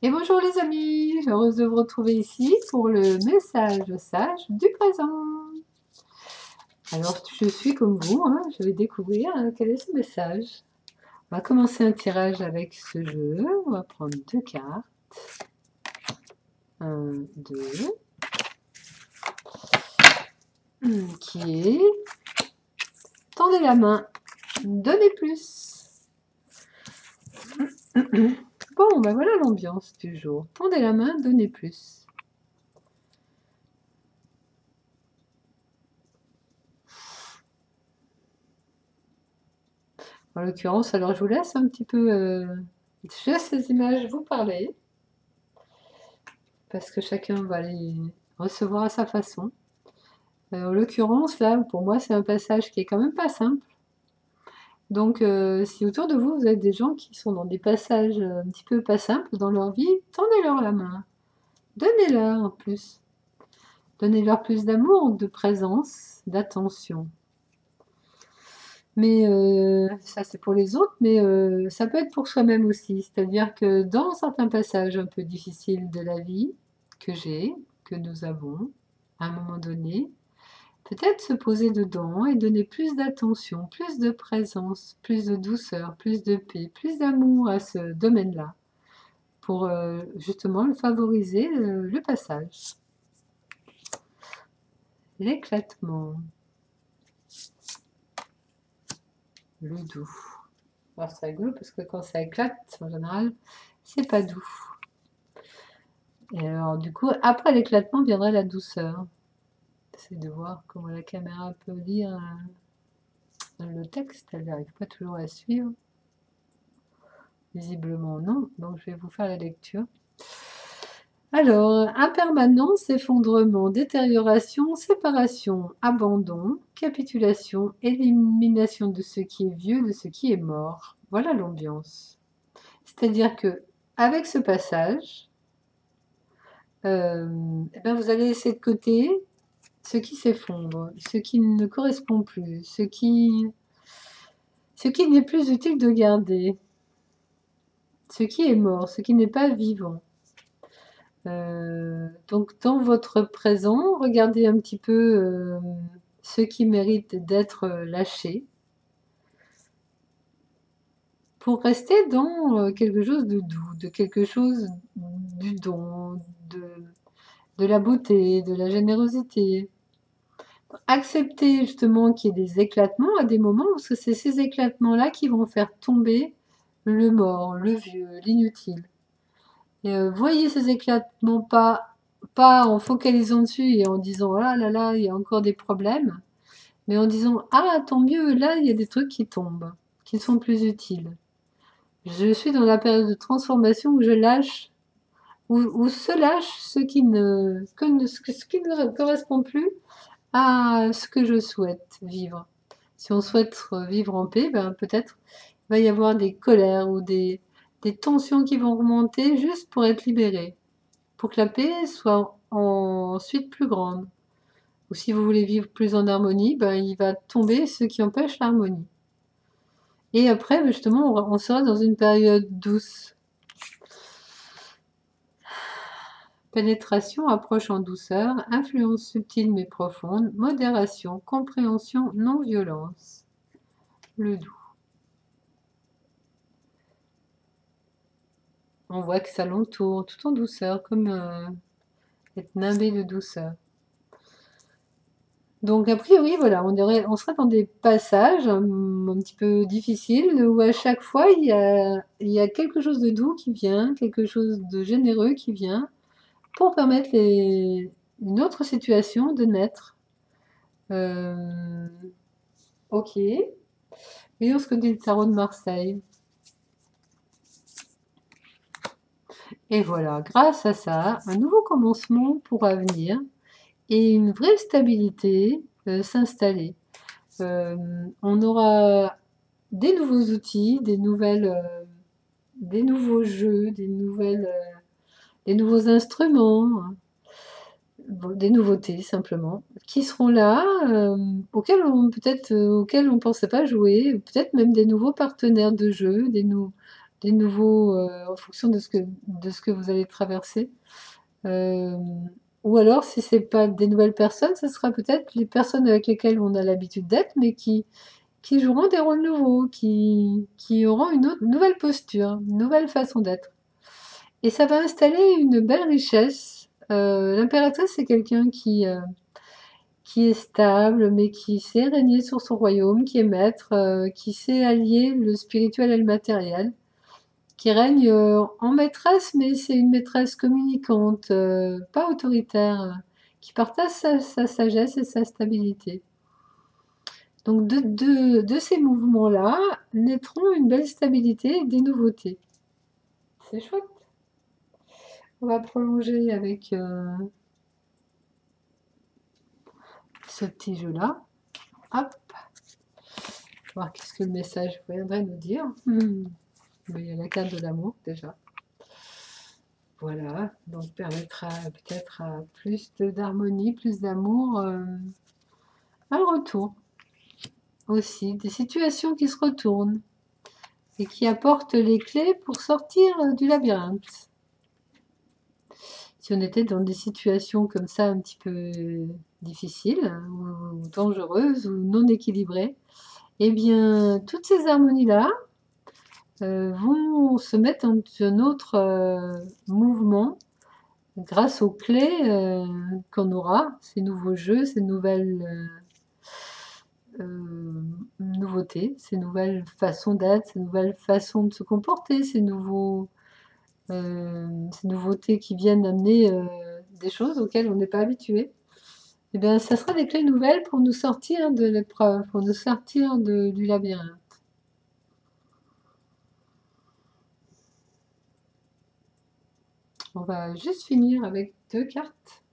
Et bonjour les amis, heureuse de vous retrouver ici pour le message sage du présent. Alors je suis comme vous, hein, je vais découvrir quel est ce message. On va commencer un tirage avec ce jeu. On va prendre 2 cartes. 1, 2. Qui est tendez la main, donnez plus. Bon, ben voilà l'ambiance du jour. Tendez la main, donnez plus. En l'occurrence, alors je vous laisse un petit peu, je laisse ces images vous parler, parce que chacun va les recevoir à sa façon. En l'occurrence, là, pour moi, c'est un passage qui est quand même pas simple. Donc, si autour de vous, vous avez des gens qui sont dans des passages un petit peu pas simples dans leur vie, tendez-leur la main. Donnez-leur en plus. Donnez-leur plus d'amour, de présence, d'attention. Mais ça, c'est pour les autres, mais ça peut être pour soi-même aussi. C'est-à-dire que dans certains passages un peu difficiles de la vie que nous avons, à un moment donné, peut-être se poser dedans et donner plus d'attention, plus de présence, plus de douceur, plus de paix, plus d'amour à ce domaine-là, pour justement le favoriser, le passage. L'éclatement. Le doux. Alors c'est rigolo parce que quand ça éclate, en général, c'est pas doux. Et alors du coup, après l'éclatement viendrait la douceur. J'essaie de voir comment la caméra peut lire le texte, elle n'arrive pas toujours à suivre. Visiblement non, donc je vais vous faire la lecture. Alors, impermanence, effondrement, détérioration, séparation, abandon, capitulation, élimination de ce qui est vieux, de ce qui est mort. Voilà l'ambiance. C'est-à-dire que avec ce passage, eh ben vous allez laisser de côté ce qui s'effondre, ce qui ne correspond plus, ce qui n'est plus utile de garder, ce qui est mort, ce qui n'est pas vivant. Donc dans votre présent, regardez un petit peu ce qui mérite d'être lâché pour rester dans quelque chose de doux, de quelque chose du don, de la beauté, de la générosité. Accepter justement qu'il y ait des éclatements à des moments, parce que c'est ces éclatements-là qui vont faire tomber le mort, le vieux, l'inutile. Et voyez ces éclatements pas en focalisant dessus et en disant ah là là, il y a encore des problèmes, mais en disant ah tant mieux, là il y a des trucs qui tombent, qui sont plus utiles. Je suis dans la période de transformation où je lâche, où se lâche ce qui ce qui ne correspond plus à ce que je souhaite vivre. Si on souhaite vivre en paix, ben peut-être il va y avoir des colères ou des tensions qui vont remonter juste pour être libérées, pour que la paix soit ensuite plus grande. Ou si vous voulez vivre plus en harmonie, ben il va tomber ce qui empêche l'harmonie. Et après, justement, on sera dans une période douce. Pénétration, approche en douceur, influence subtile mais profonde, modération, compréhension, non-violence. Le doux. On voit que ça l'entoure, tout en douceur, comme être nimbé de douceur. Donc a priori, voilà, on serait dans des passages un petit peu difficiles où à chaque fois il y a quelque chose de doux qui vient, quelque chose de généreux qui vient pour permettre une autre situation de naître. Ok. Voyons ce que dit le tarot de Marseille. Et voilà, grâce à ça, un nouveau commencement pourra venir et une vraie stabilité s'installer. On aura des nouveaux outils, des nouveaux jeux, des nouveaux instruments, hein, des nouveautés simplement, qui seront là, auxquels on pensait pas jouer, peut-être même des nouveaux partenaires de jeu, des nouveaux, en fonction de ce que vous allez traverser. Euh, ou alors, si c'est pas des nouvelles personnes, ce sera peut-être les personnes avec lesquelles on a l'habitude d'être, mais qui joueront des rôles nouveaux, qui auront une nouvelle posture, une nouvelle façon d'être. Et ça va installer une belle richesse. L'impératrice, c'est quelqu'un qui est stable, mais qui sait régner sur son royaume, qui est maître, qui sait allier le spirituel et le matériel, qui règne en maîtresse, mais c'est une maîtresse communicante, pas autoritaire, qui partage sa sagesse et sa stabilité. Donc de ces mouvements-là naîtront une belle stabilité et des nouveautés. C'est chouette. On va prolonger avec ce petit jeu-là. Hop. Voir qu'est-ce que le message viendrait nous dire. Mais il y a la carte de l'amour déjà. Voilà, donc permettra peut-être à plus d'harmonie, plus d'amour, un retour aussi, des situations qui se retournent et qui apportent les clés pour sortir du labyrinthe. Si on était dans des situations comme ça un petit peu difficiles ou dangereuses ou non équilibrées, eh bien toutes ces harmonies-là vont se mettre dans un autre mouvement grâce aux clés qu'on aura, ces nouveaux jeux, ces nouvelles nouveautés, ces nouvelles façons d'être, ces nouvelles façons de se comporter, ces nouveautés qui viennent amener des choses auxquelles on n'est pas habitué. Eh bien, ça sera des clés nouvelles pour nous sortir de l'épreuve, pour nous sortir du labyrinthe. On va juste finir avec 2 cartes.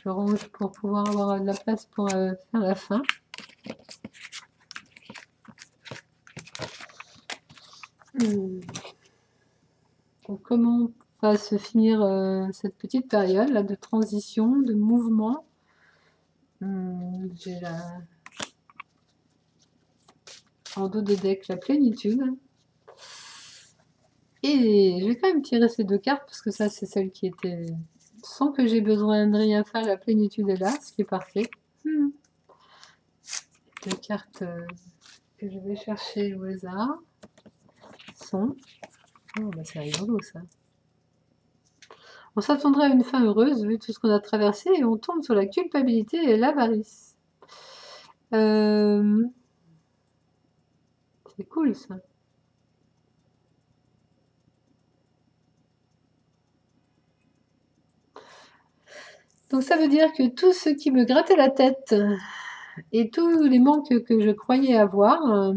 Je range pour pouvoir avoir de la place pour faire la fin. Donc, comment va se finir cette petite période là de transition, de mouvement? J'ai en dos de deck la plénitude. Et je vais quand même tirer ces 2 cartes parce que ça c'est celle qui était sans que j'ai besoin de rien faire. La plénitude est là, ce qui est parfait. 2 cartes que je vais chercher au hasard sont... Oh, bah c'est rigolo ça. On s'attendrait à une fin heureuse vu tout ce qu'on a traversé et on tombe sur la culpabilité et l'avarice. C'est cool ça. Donc ça veut dire que tout ce qui me grattait la tête et tous les manques que je croyais avoir,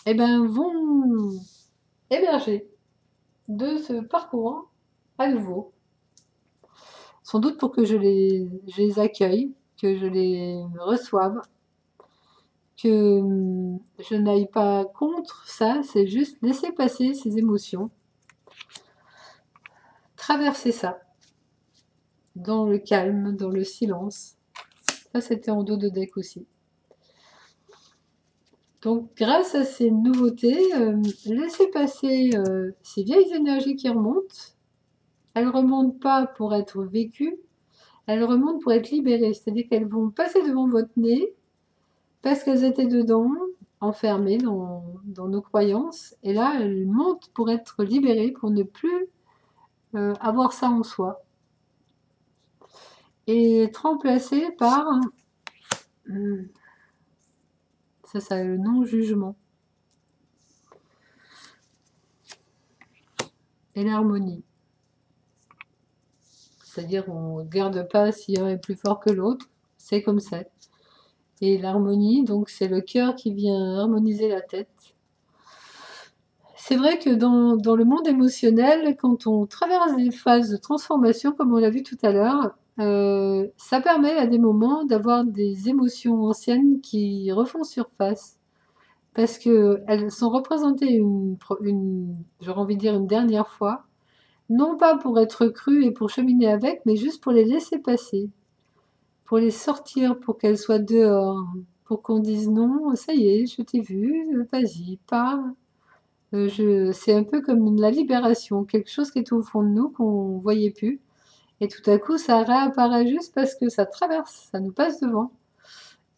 eh ben, vont émerger de ce parcours à nouveau. Sans doute pour que je les accueille, que je les reçoive, que je n'aille pas contre ça, c'est juste laisser passer ces émotions, traverser ça, dans le calme, dans le silence. Ça, c'était en dos de deck aussi. Donc, grâce à ces nouveautés, laissez passer ces vieilles énergies qui remontent. Elles ne remontent pas pour être vécues, elles remontent pour être libérées. C'est-à-dire qu'elles vont passer devant votre nez parce qu'elles étaient dedans, enfermées dans nos croyances. Et là, elles montent pour être libérées, pour ne plus avoir ça en soi. Et être remplacées par... ça le non-jugement. Et l'harmonie. C'est-à-dire on ne regarde pas si un est plus fort que l'autre, c'est comme ça. Et l'harmonie, donc c'est le cœur qui vient harmoniser la tête. C'est vrai que dans le monde émotionnel, quand on traverse des phases de transformation, comme on l'a vu tout à l'heure, ça permet à des moments d'avoir des émotions anciennes qui refont surface. Parce qu'elles sont représentées j'aurais envie de dire une dernière fois, non pas pour être crues et pour cheminer avec, mais juste pour les laisser passer, pour les sortir, pour qu'elles soient dehors, pour qu'on dise non, ça y est, je t'ai vu, vas-y, pars. C'est un peu comme la libération, quelque chose qui était au fond de nous qu'on ne voyait plus. Et tout à coup, ça réapparaît juste parce que ça traverse, ça nous passe devant.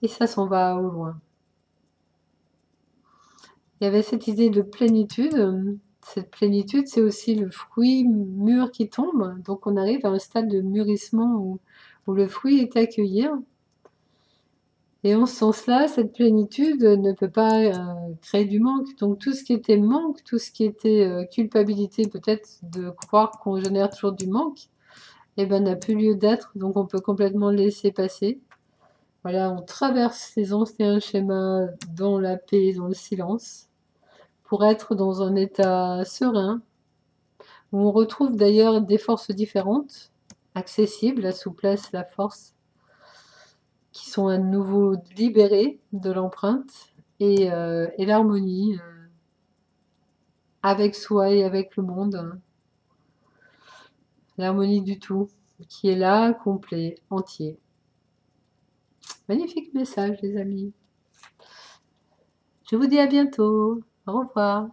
Et ça s'en va au loin. Il y avait cette idée de plénitude. Cette plénitude, c'est aussi le fruit mûr qui tombe. Donc on arrive à un stade de mûrissement où le fruit est accueilli. Et en ce sens-là, cette plénitude ne peut pas créer du manque. Donc tout ce qui était manque, tout ce qui était culpabilité peut-être de croire qu'on génère toujours du manque, eh ben, n'a plus lieu d'être. Donc on peut complètement le laisser passer. Voilà, on traverse ces anciens schémas dans la paix, dans le silence, pour être dans un état serein, où on retrouve d'ailleurs des forces différentes, accessibles, la souplesse, la force, qui sont à nouveau libérées de l'empreinte, et l'harmonie avec soi et avec le monde, hein. L'harmonie du tout, qui est là, complet, entier. Magnifique message, les amis. Je vous dis à bientôt. Au revoir.